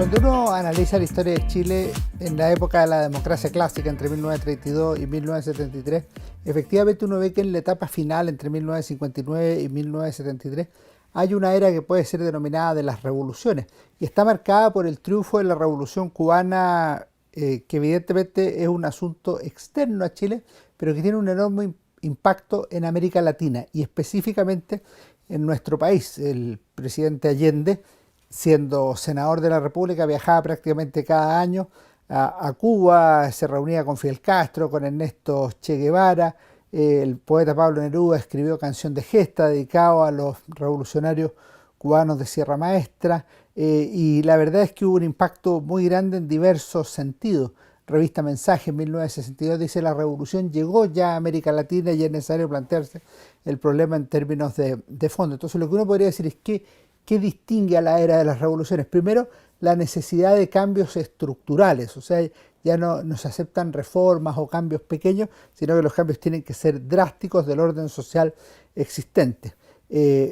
Cuando uno analiza la historia de Chile en la época de la democracia clásica, entre 1932 y 1973, efectivamente uno ve que en la etapa final, entre 1959 y 1973, hay una era que puede ser denominada de las revoluciones, y está marcada por el triunfo de la Revolución Cubana, que evidentemente es un asunto externo a Chile, pero que tiene un enorme impacto en América Latina, y específicamente en nuestro país. El presidente Allende, siendo senador de la República, viajaba prácticamente cada año a Cuba, se reunía con Fidel Castro, con Ernesto Che Guevara. El poeta Pablo Neruda escribió Canción de Gesta, dedicado a los revolucionarios cubanos de Sierra Maestra, y la verdad es que hubo un impacto muy grande en diversos sentidos. Revista Mensaje en 1962 dice: la revolución llegó ya a América Latina y es necesario plantearse el problema en términos de fondo. Entonces lo que uno podría decir es que ¿qué distingue a la era de las revoluciones? Primero, la necesidad de cambios estructurales, o sea, ya no se aceptan reformas o cambios pequeños, sino que los cambios tienen que ser drásticos del orden social existente.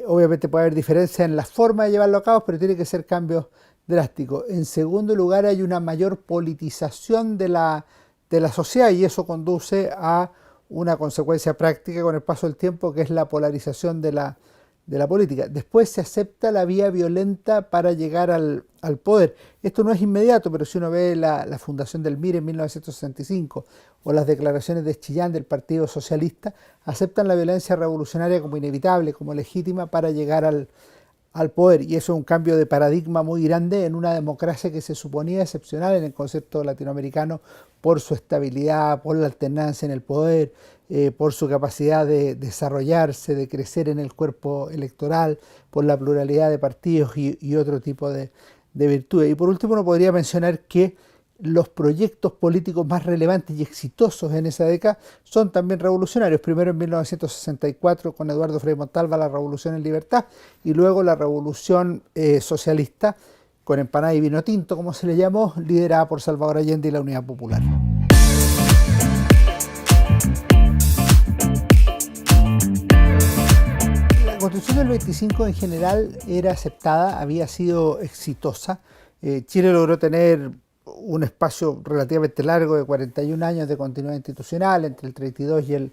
Obviamente puede haber diferencias en la forma de llevarlo a cabo, pero tiene que ser cambios drásticos. En segundo lugar, hay una mayor politización de la sociedad, y eso conduce a una consecuencia práctica con el paso del tiempo, que es la polarización de la política. Después se acepta la vía violenta para llegar al poder. Esto no es inmediato, pero si uno ve la fundación del MIR en 1965 o las declaraciones de Chillán del Partido Socialista, aceptan la violencia revolucionaria como inevitable, como legítima para llegar al poder, y eso es un cambio de paradigma muy grande en una democracia que se suponía excepcional en el concepto latinoamericano por su estabilidad, por la alternancia en el poder, por su capacidad de desarrollarse, de crecer en el cuerpo electoral, por la pluralidad de partidos y otro tipo de virtudes. Y por último, uno podría mencionar que los proyectos políticos más relevantes y exitosos en esa década son también revolucionarios. Primero en 1964 con Eduardo Frei Montalva, la Revolución en Libertad, y luego la Revolución Socialista con empanada y vino tinto, como se le llamó, liderada por Salvador Allende y la Unidad Popular. La Constitución del 25 en general era aceptada, había sido exitosa. Chile logró tener un espacio relativamente largo de 41 años de continuidad institucional entre el 32 y el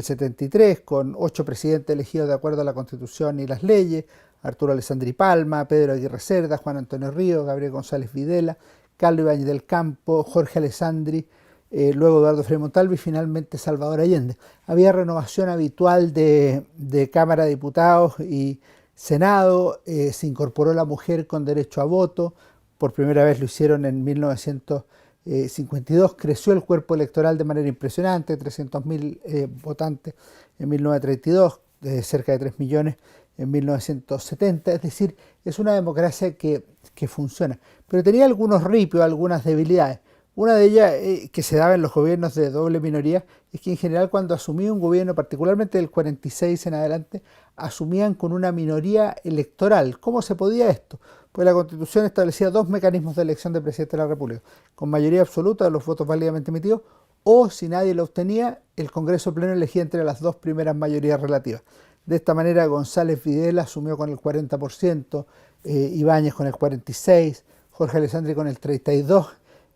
73, con 8 presidentes elegidos de acuerdo a la Constitución y las leyes: Arturo Alessandri Palma, Pedro Aguirre Cerda, Juan Antonio Ríos, Gabriel González Videla, Carlos Ibáñez del Campo, Jorge Alessandri, luego Eduardo Frei Montalva y finalmente Salvador Allende. Había renovación habitual de Cámara de Diputados y Senado, se incorporó la mujer con derecho a voto. Por primera vez lo hicieron en 1952, creció el cuerpo electoral de manera impresionante, 300.000 votantes en 1932, cerca de 3 millones en 1970, es decir, es una democracia que funciona, pero tenía algunos ripios, algunas debilidades. Una de ellas, que se daba en los gobiernos de doble minoría, es que en general cuando asumía un gobierno, particularmente del 46 en adelante, asumían con una minoría electoral. ¿Cómo se podía esto? Pues la Constitución establecía 2 mecanismos de elección de presidente de la República: con mayoría absoluta de los votos válidamente emitidos, o si nadie lo obtenía, el Congreso Pleno elegía entre las 2 primeras mayorías relativas. De esta manera González Videla asumió con el 40%, Ibáñez con el 46%, Jorge Alessandri con el 32%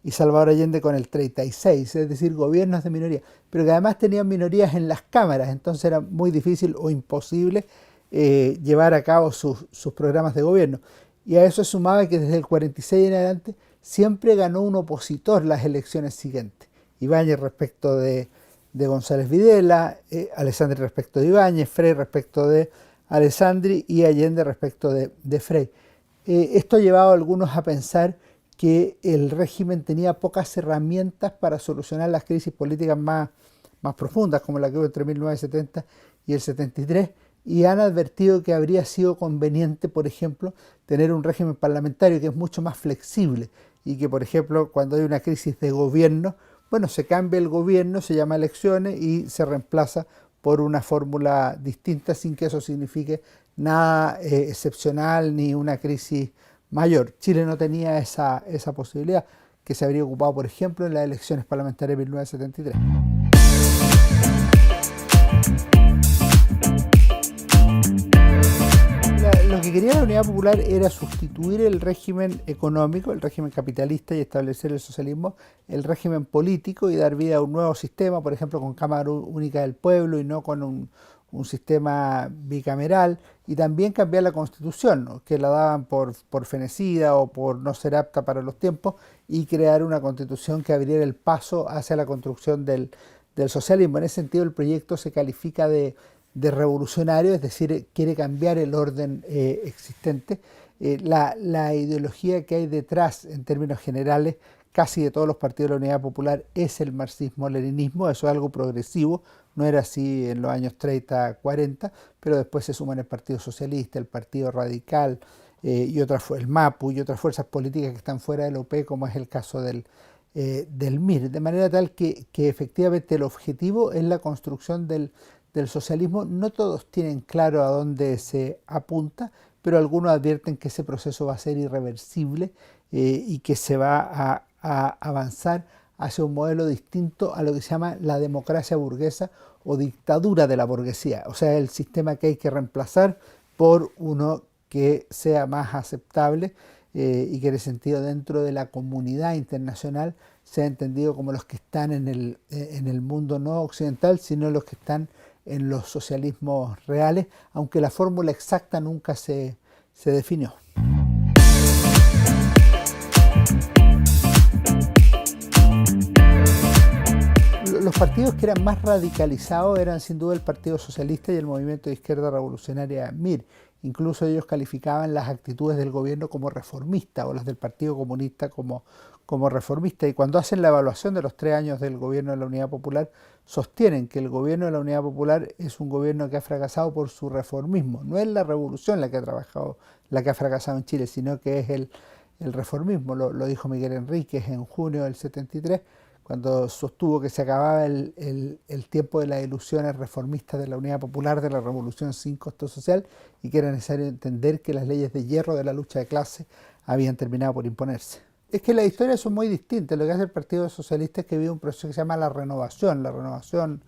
y Salvador Allende con el 36%, es decir, gobiernos de minoría, pero que además tenían minorías en las cámaras, entonces era muy difícil o imposible llevar a cabo sus programas de gobierno. Y a eso sumaba que desde el 46 en adelante siempre ganó un opositor las elecciones siguientes: Ibáñez respecto de González Videla, Alessandri respecto de Ibáñez, Frei respecto de Alessandri y Allende respecto de Frei. Esto ha llevado a algunos a pensar que el régimen tenía pocas herramientas para solucionar las crisis políticas más profundas, como la que hubo entre 1970 y el 73, y han advertido que habría sido conveniente, por ejemplo, tener un régimen parlamentario que es mucho más flexible, y que, por ejemplo, cuando hay una crisis de gobierno, bueno, se cambia el gobierno, se llama elecciones y se reemplaza por una fórmula distinta, sin que eso signifique nada excepcional ni una crisis mayor. Chile no tenía esa posibilidad, que se habría ocupado, por ejemplo, en las elecciones parlamentarias de 1973. Lo que que quería la Unidad Popular era sustituir el régimen económico, el régimen capitalista, y establecer el socialismo, el régimen político, y dar vida a un nuevo sistema, por ejemplo, con Cámara Única del Pueblo y no con un sistema bicameral, y también cambiar la Constitución, ¿no?, que la daban por fenecida o por no ser apta para los tiempos, y crear una Constitución que abriera el paso hacia la construcción del socialismo. En ese sentido, el proyecto se califica de revolucionario, es decir, quiere cambiar el orden existente. La ideología que hay detrás, en términos generales, casi de todos los partidos de la Unidad Popular, es el marxismo-leninismo. Eso es algo progresivo, no era así en los años 30, 40, pero después se suman el Partido Socialista, el Partido Radical, el MAPU y otras fuerzas políticas que están fuera del OP, como es el caso del MIR, de manera tal que efectivamente el objetivo es la construcción del socialismo. No todos tienen claro a dónde se apunta, pero algunos advierten que ese proceso va a ser irreversible y que se va a avanzar hacia un modelo distinto a lo que se llama la democracia burguesa o dictadura de la burguesía, o sea, el sistema que hay que reemplazar por uno que sea más aceptable y que en ese sentido dentro de la comunidad internacional sea entendido como los que están en el mundo no occidental, sino los que están en los socialismos reales, aunque la fórmula exacta nunca se definió. Los partidos que eran más radicalizados eran sin duda el Partido Socialista y el Movimiento de Izquierda Revolucionaria MIR. Incluso ellos calificaban las actitudes del gobierno como reformista o las del Partido Comunista como reformista, y cuando hacen la evaluación de los 3 años del gobierno de la Unidad Popular sostienen que el gobierno de la Unidad Popular es un gobierno que ha fracasado por su reformismo. No es la revolución la que ha fracasado en Chile, sino que es el reformismo. Lo dijo Miguel Enríquez en junio del 73, cuando sostuvo que se acababa el tiempo de las ilusiones reformistas de la Unidad Popular, de la revolución sin costo social, y que era necesario entender que las leyes de hierro de la lucha de clase habían terminado por imponerse. Es que las historias son muy distintas. Lo que hace el Partido Socialista es que vive un proceso que se llama la renovación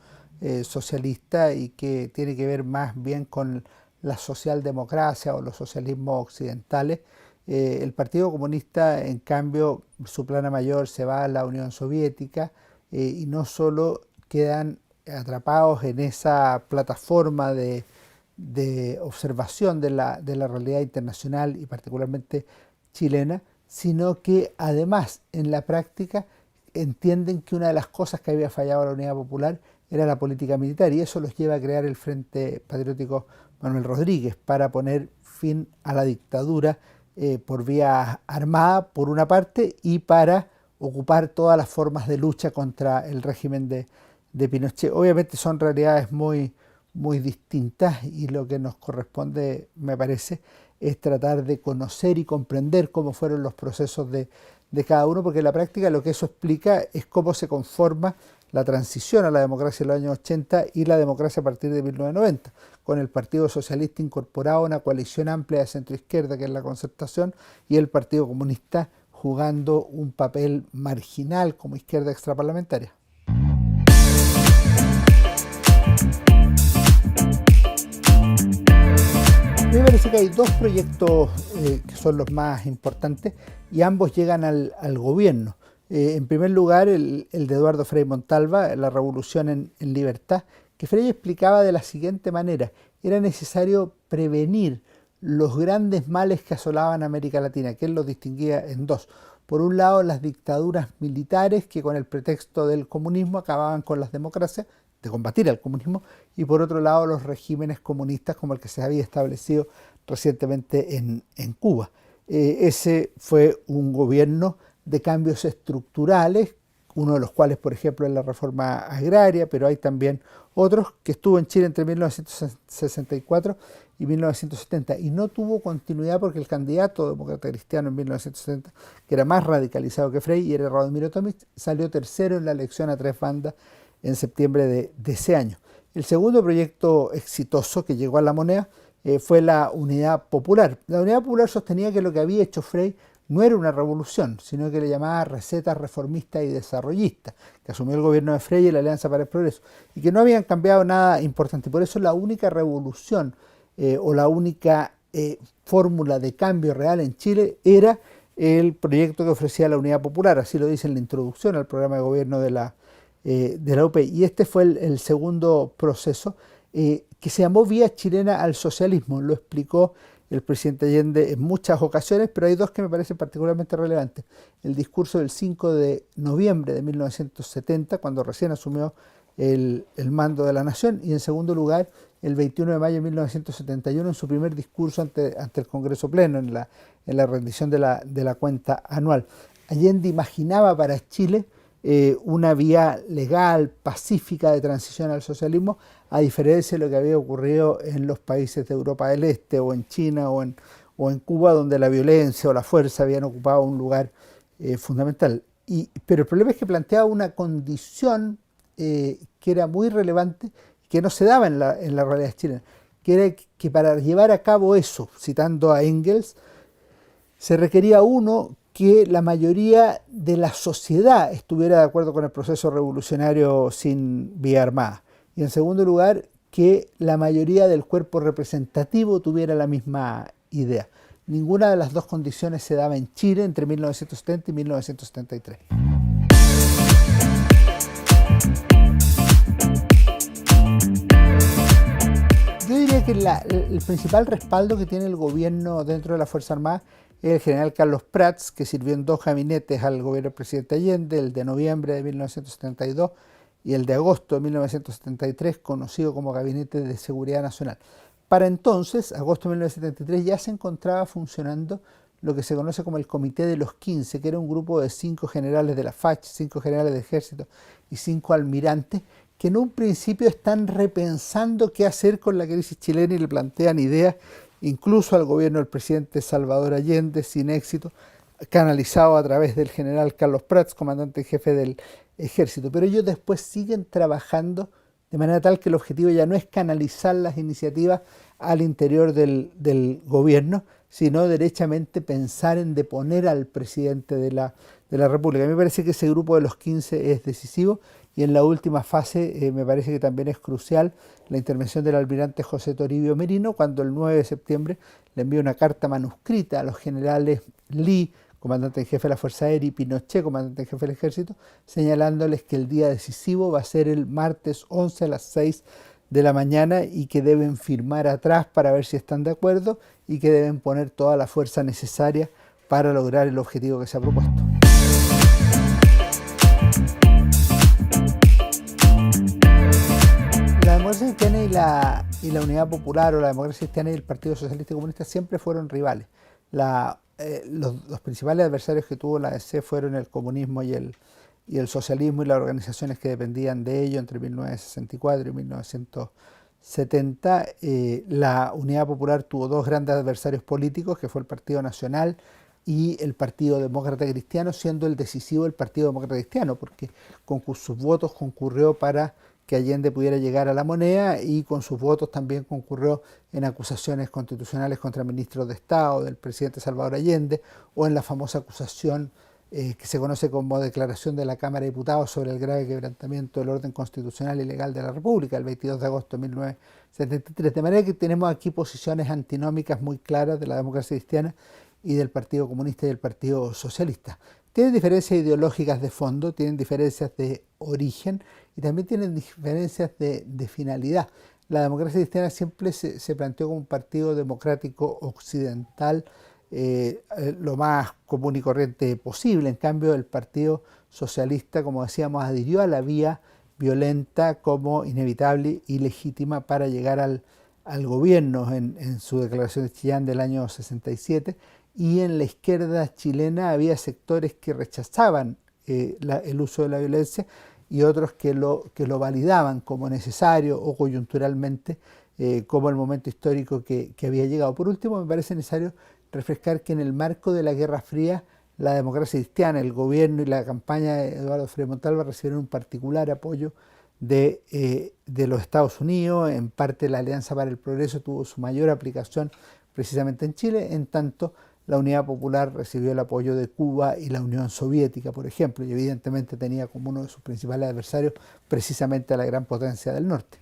socialista, y que tiene que ver más bien con la socialdemocracia o los socialismos occidentales. El Partido Comunista, en cambio, su plana mayor se va a la Unión Soviética y no solo quedan atrapados en esa plataforma de observación de la realidad internacional y particularmente chilena, sino que además en la práctica entienden que una de las cosas que había fallado a la Unidad Popular era la política militar, y eso los lleva a crear el Frente Patriótico Manuel Rodríguez para poner fin a la dictadura por vía armada por una parte, y para ocupar todas las formas de lucha contra el régimen de Pinochet. Obviamente son realidades muy distintas, y lo que nos corresponde, me parece, es tratar de conocer y comprender cómo fueron los procesos de cada uno, porque en la práctica lo que eso explica es cómo se conforma la transición a la democracia en los años 80 y la democracia a partir de 1990, con el Partido Socialista incorporado a una coalición amplia de centro-izquierda, que es la Concertación, y el Partido Comunista jugando un papel marginal como izquierda extraparlamentaria. A mí me parece que hay dos proyectos que son los más importantes, y ambos llegan al gobierno. En primer lugar, el de Eduardo Frei Montalva, la Revolución en Libertad, que Frei explicaba de la siguiente manera: era necesario prevenir los grandes males que asolaban a América Latina, que él los distinguía en dos. Por un lado, las dictaduras militares que con el pretexto del comunismo acababan con las democracias, de combatir al comunismo, y por otro lado los regímenes comunistas como el que se había establecido recientemente en Cuba. Ese fue un gobierno de cambios estructurales, uno de los cuales, por ejemplo, es la reforma agraria, pero hay también otros, que estuvo en Chile entre 1964 y 1970, y no tuvo continuidad porque el candidato demócrata cristiano en 1970, que era más radicalizado que Frei y era Radomiro Tomic, salió tercero en la elección a 3 bandas en septiembre de ese año. El segundo proyecto exitoso que llegó a la moneda fue la Unidad Popular. La Unidad Popular sostenía que lo que había hecho Frei no era una revolución, sino que le llamaba receta reformista y desarrollista, que asumió el gobierno de Frei y la Alianza para el Progreso, y que no habían cambiado nada importante. Por eso la única revolución o la única fórmula de cambio real en Chile era el proyecto que ofrecía la Unidad Popular, así lo dice en la introducción al programa de gobierno de la UP. Y este fue el segundo proceso que se llamó Vía Chilena al Socialismo. Lo explicó el presidente Allende en muchas ocasiones, pero hay dos que me parecen particularmente relevantes. El discurso del 5 de noviembre de 1970, cuando recién asumió el mando de la nación, y en segundo lugar, el 21 de mayo de 1971, en su primer discurso ante el Congreso Pleno, en la rendición de la cuenta anual. Allende imaginaba para Chile una vía legal, pacífica de transición al socialismo, a diferencia de lo que había ocurrido en los países de Europa del Este, o en China, o en Cuba, donde la violencia o la fuerza habían ocupado un lugar fundamental. Pero el problema es que planteaba una condición que era muy relevante, que no se daba en la realidad chilena, que era que para llevar a cabo eso, citando a Engels, se requería que la mayoría de la sociedad estuviera de acuerdo con el proceso revolucionario sin vía armada. Y en segundo lugar, que la mayoría del cuerpo representativo tuviera la misma idea. Ninguna de las dos condiciones se daba en Chile entre 1970 y 1973. Yo diría que el principal respaldo que tiene el gobierno dentro de la Fuerza Armada es el general Carlos Prats, que sirvió en dos gabinetes al gobierno del presidente Allende, el de noviembre de 1972 y el de agosto de 1973, conocido como Gabinete de Seguridad Nacional. Para entonces, agosto de 1973, ya se encontraba funcionando lo que se conoce como el Comité de los 15, que era un grupo de 5 generales de la FACH, 5 generales de ejército y 5 almirantes, que en un principio están repensando qué hacer con la crisis chilena y le plantean ideas incluso al gobierno del presidente Salvador Allende, sin éxito, canalizado a través del general Carlos Prats, comandante en jefe del ejército. Pero ellos después siguen trabajando de manera tal que el objetivo ya no es canalizar las iniciativas al interior del gobierno, sino derechamente pensar en deponer al presidente de la República. A mí me parece que ese grupo de los 15 es decisivo, y en la última fase me parece que también es crucial la intervención del almirante José Toribio Merino, cuando el 9 de septiembre le envió una carta manuscrita a los generales Lee, comandante en jefe de la Fuerza Aérea, y Pinochet, comandante en jefe del Ejército, señalándoles que el día decisivo va a ser el martes 11 a las 6 de la mañana y que deben firmar atrás para ver si están de acuerdo y que deben poner toda la fuerza necesaria para lograr el objetivo que se ha propuesto. La democracia cristiana y la Unidad Popular, o la democracia cristiana y el Partido Socialista y Comunista, siempre fueron rivales. Los principales adversarios que tuvo la ADC fueron el comunismo y el socialismo y las organizaciones que dependían de ello entre 1964 y 1970. La Unidad Popular tuvo dos grandes adversarios políticos, que fue el Partido Nacional y el Partido Demócrata Cristiano, siendo el decisivo el Partido Demócrata Cristiano, porque con sus votos concurrió para que Allende pudiera llegar a la moneda, y con sus votos también concurrió en acusaciones constitucionales contra ministros de Estado del presidente Salvador Allende, o en la famosa acusación que se conoce como Declaración de la Cámara de Diputados sobre el grave quebrantamiento del orden constitucional y legal de la República, el 22 de agosto de 1973. De manera que tenemos aquí posiciones antinómicas muy claras de la democracia cristiana y del Partido Comunista y del Partido Socialista. Tienen diferencias ideológicas de fondo, tienen diferencias de origen y también tienen diferencias de finalidad. La democracia cristiana siempre se planteó como un partido democrático occidental, lo más común y corriente posible. En cambio, el Partido Socialista, como decíamos, adhirió a la vía violenta como inevitable y legítima para llegar al gobierno en su declaración de Chillán del año 67, y en la izquierda chilena había sectores que rechazaban el uso de la violencia y otros que lo validaban como necesario o coyunturalmente, como el momento histórico que había llegado. Por último, me parece necesario refrescar que en el marco de la Guerra Fría, la democracia cristiana, el gobierno y la campaña de Eduardo Frei Montalva recibieron un particular apoyo de los Estados Unidos. En parte, la Alianza para el Progreso tuvo su mayor aplicación precisamente en Chile, en tanto la Unidad Popular recibió el apoyo de Cuba y la Unión Soviética, por ejemplo, y evidentemente tenía como uno de sus principales adversarios precisamente a la gran potencia del norte.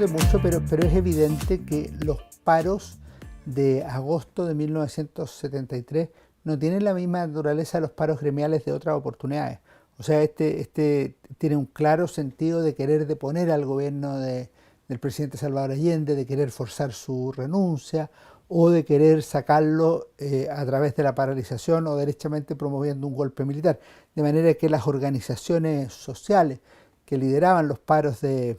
discute mucho, pero es evidente que los paros de agosto de 1973 no tienen la misma naturaleza de los paros gremiales de otras oportunidades. O sea, este tiene un claro sentido de querer deponer al gobierno del presidente Salvador Allende, de querer forzar su renuncia o de querer sacarlo a través de la paralización o derechamente promoviendo un golpe militar. De manera que las organizaciones sociales que lideraban los paros de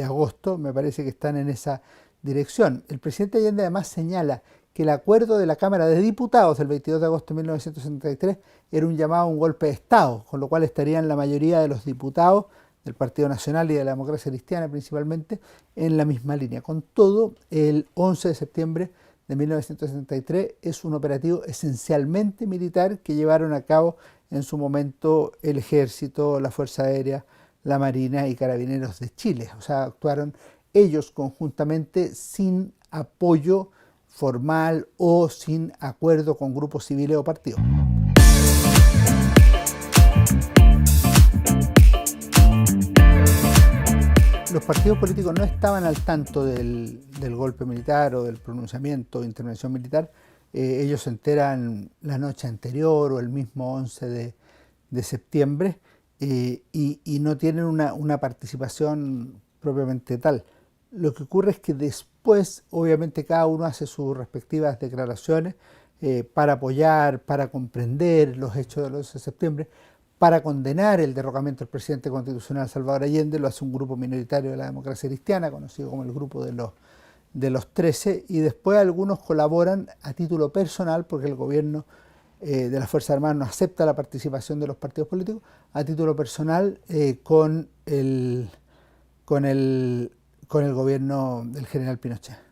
agosto me parece que están en esa dirección. El presidente Allende además señala que el acuerdo de la Cámara de Diputados del 22 de agosto de 1963 era un llamado a un golpe de Estado, con lo cual estarían la mayoría de los diputados del Partido Nacional y de la Democracia Cristiana principalmente en la misma línea. Con todo, el 11 de septiembre de 1963 es un operativo esencialmente militar que llevaron a cabo en su momento el Ejército, la Fuerza Aérea, la Marina y Carabineros de Chile. O sea, actuaron ellos conjuntamente sin apoyo formal o sin acuerdo con grupos civiles o partidos. Los partidos políticos no estaban al tanto del golpe militar o del pronunciamiento de intervención militar. Ellos se enteran la noche anterior o el mismo 11 de septiembre y no tienen una participación propiamente tal. Lo que ocurre es que después, obviamente, cada uno hace sus respectivas declaraciones para apoyar, para comprender los hechos del 11 de septiembre, para condenar el derrocamiento del presidente constitucional Salvador Allende. Lo hace un grupo minoritario de la Democracia Cristiana, conocido como el Grupo de los 13, y después algunos colaboran a título personal, porque el gobierno de las Fuerzas Armadas no acepta la participación de los partidos políticos, a título personal con el gobierno del general Pinochet.